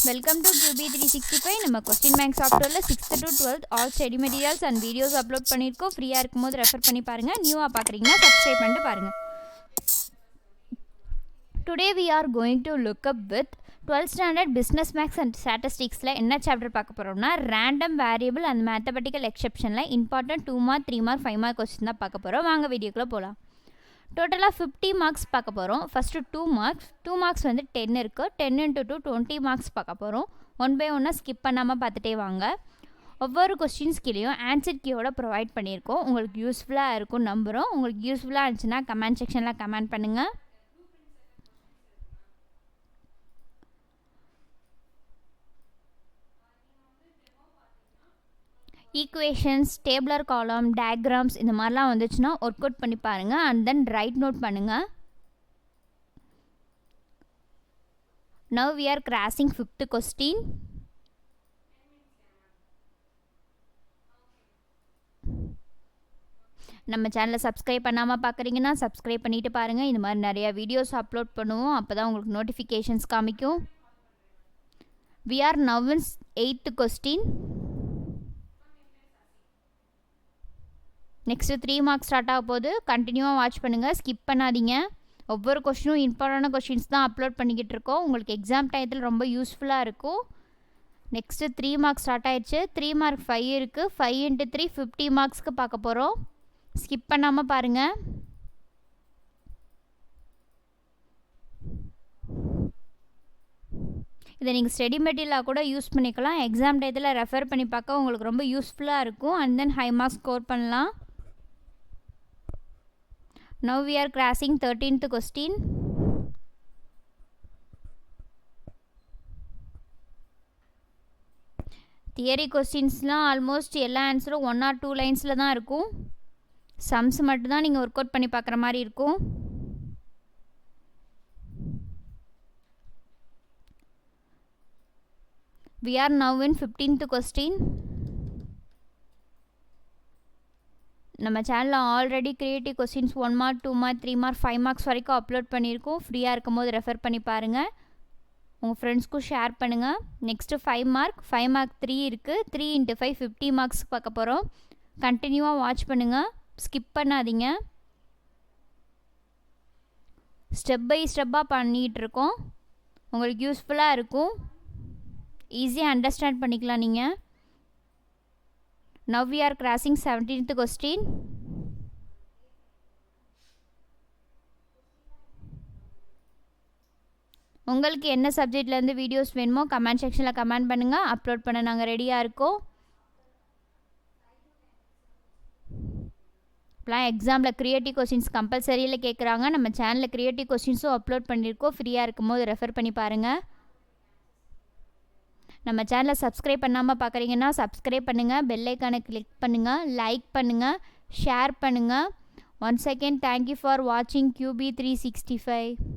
Welcome to QB365. நம்ம question bank சாஃப்ட்வேர்ல 6th to 12th all study materials and videos upload பண்ணியிருக்கோம். ஃப்ரீயாக இருக்கும்போது ரெஃபர் பண்ணி பாருங்கள். நியூவாக பார்க்குறீங்கன்னா சப்ஸ்கிரைப் பண்ணிட்டு பாருங்கள். Today we are going to look up with 12th standard business maths and statisticsல என்ன சாப்டர் பார்க்க போகிறோம்னா ரேண்டம் வேரியபிள் அண்ட் மேத்தமெட்டிக்கல் எக்ஸெப்ஷனில் important 2 mark 3 mark 5 mark question தான் பார்க்க போகிறோம். வாங்க வீடியோக்குள்ளே போகலாம். டோட்டலாக 50 மார்க்ஸ் பார்க்க போகிறோம். ஃபஸ்ட்டு 2 மார்க்ஸ் வந்து 10 இருக்குது. 10 into 2 20 மார்க்ஸ் பார்க்க போகிறோம். 1 by 1 ஸ்கிப் பண்ணாமல் பார்த்துட்டே வாங்க. ஒவ்வொரு கொஸ்டின்ஸ்கிலையும் ஆன்சர் கீயோட ப்ரொவைட் பண்ணியிருக்கோம். உங்களுக்கு யூஸ்ஃபுல்லாக இருக்கும் நம்புகிறோம். உங்களுக்கு யூஸ்ஃபுல்லாக இருந்துச்சுன்னா கமெண்ட் செக்ஷனில் கமெண்ட் பண்ணுங்கள். ஈக்குவேஷன்ஸ், டேபிளர் காலம், டயக்ராம்ஸ் இந்த மாதிரிலாம் வந்துச்சுன்னா ஒர்க் அவுட் பண்ணி பாருங்கள். அண்ட் தென் ரைட் நோட் பண்ணுங்கள். Now we are crossing 5th question. நம்ம சேனலை சப்ஸ்கிரைப் பண்ணாமல் பார்க்குறீங்கன்னா சப்ஸ்கிரைப் பண்ணிவிட்டு பாருங்கள். இந்த மாதிரி நிறையா வீடியோஸ் அப்லோட் பண்ணுவோம். அப்போ தான் உங்களுக்கு நோட்டிஃபிகேஷன்ஸ் காமிக்கும். We are now in 8th question. Next 3 marks start ஆக போது. கண்டினியூவாக வாட்ச் பண்ணுங்கள், ஸ்கிப் பண்ணாதீங்க. ஒவ்வொரு கொஸ்டினும் இம்பார்ட்டண்டான கொஸ்டின்ஸ் தான் அப்லோட் பண்ணிக்கிட்டு இருக்கோம். உங்களுக்கு எக்ஸாம் டயத்தில் ரொம்ப யூஸ்ஃபுல்லாக இருக்கும். நெக்ஸ்ட்டு 3 மார்க்ஸ் ஸ்டார்ட் ஆயிடுச்சு. 3 மார்க் 5 இருக்குது. 5 into 3 50 மார்க்ஸ்க்கு பார்க்க போகிறோம். ஸ்கிப் பண்ணாமல் பாருங்கள். இதை நீங்கள் ஸ்டடி மெட்டீரியலாக கூட யூஸ் பண்ணிக்கலாம். எக்ஸாம் டயத்தில் ரெஃபர் பண்ணி பார்க்க உங்களுக்கு ரொம்ப யூஸ்ஃபுல்லாக இருக்கும். And then high marks score பண்ணலாம். Now we are crossing 13th question. Theory கொஸ்டின்ஸ்லாம் ஆல்மோஸ்ட் எல்லா ஆன்சரும் 1 or 2 லைன்ஸில் தான் இருக்கும். சம்ஸ் மட்டும்தான் நீங்கள் ஒர்க் அவுட் பண்ணி பார்க்குற மாதிரி இருக்கும். We are now in 15th question. நம்ம சேனலில் already creative questions 1 mark 2 mark 3 mark 5 marks வரைக்கும் அப்லோட் பண்ணியிருக்கோம். ஃப்ரீயாக இருக்கும் போது ரெஃபர் பண்ணி பாருங்கள். உங்கள் ஃப்ரெண்ட்ஸ்க்கும் ஷேர் பண்ணுங்கள். நெக்ஸ்ட்டு 5 மார்க் 3 இருக்குது. 3 into 5 50 மார்க்ஸ் பார்க்க போகிறோம். கண்டினியூவாக வாட்ச் பண்ணுங்கள், ஸ்கிப் பண்ணாதீங்க. ஸ்டெப் பை ஸ்டெப்பாக பண்ணிகிட்ருக்கோம். உங்களுக்கு யூஸ்ஃபுல்லாக இருக்கும். ஈஸியாக அண்டர்ஸ்டாண்ட் பண்ணிக்கலாம் நீங்கள். Now we are crossing 17th question. உங்களுக்கு என்ன சப்ஜெக்ட்லேருந்து வீடியோஸ் வேணுமோ கமெண்ட் செக்ஷனில் கமெண்ட் பண்ணுங்கள். அப்லோட் பண்ண நாங்கள் ரெடியாக இருக்கோம். இப்போலாம் எக்ஸாமில் க்ரியேட்டிவ் கொஸ்டின்ஸ் கம்பல்சரியில் கேட்குறாங்க. நம்ம சேனலில் க்ரியேட்டிவ் கொஸ்டின்ஸும் அப்லோட் பண்ணியிருக்கோம். ஃப்ரீயாக இருக்கும்போது ரெஃபர் பண்ணி பாருங்கள். நம்ம சேனலை சப்ஸ்கிரைப் பண்ணாமல் பார்க்குறீங்கன்னா சப்ஸ்கிரைப் பண்ணுங்கள், பெல் ஐக்கானை கிளிக் பண்ணுங்கள், லைக் பண்ணுங்கள், ஷேர் பண்ணுங்கள். ஒன்ஸ் அகெயின் தேங்க்யூ ஃபார் வாட்சிங் QB365.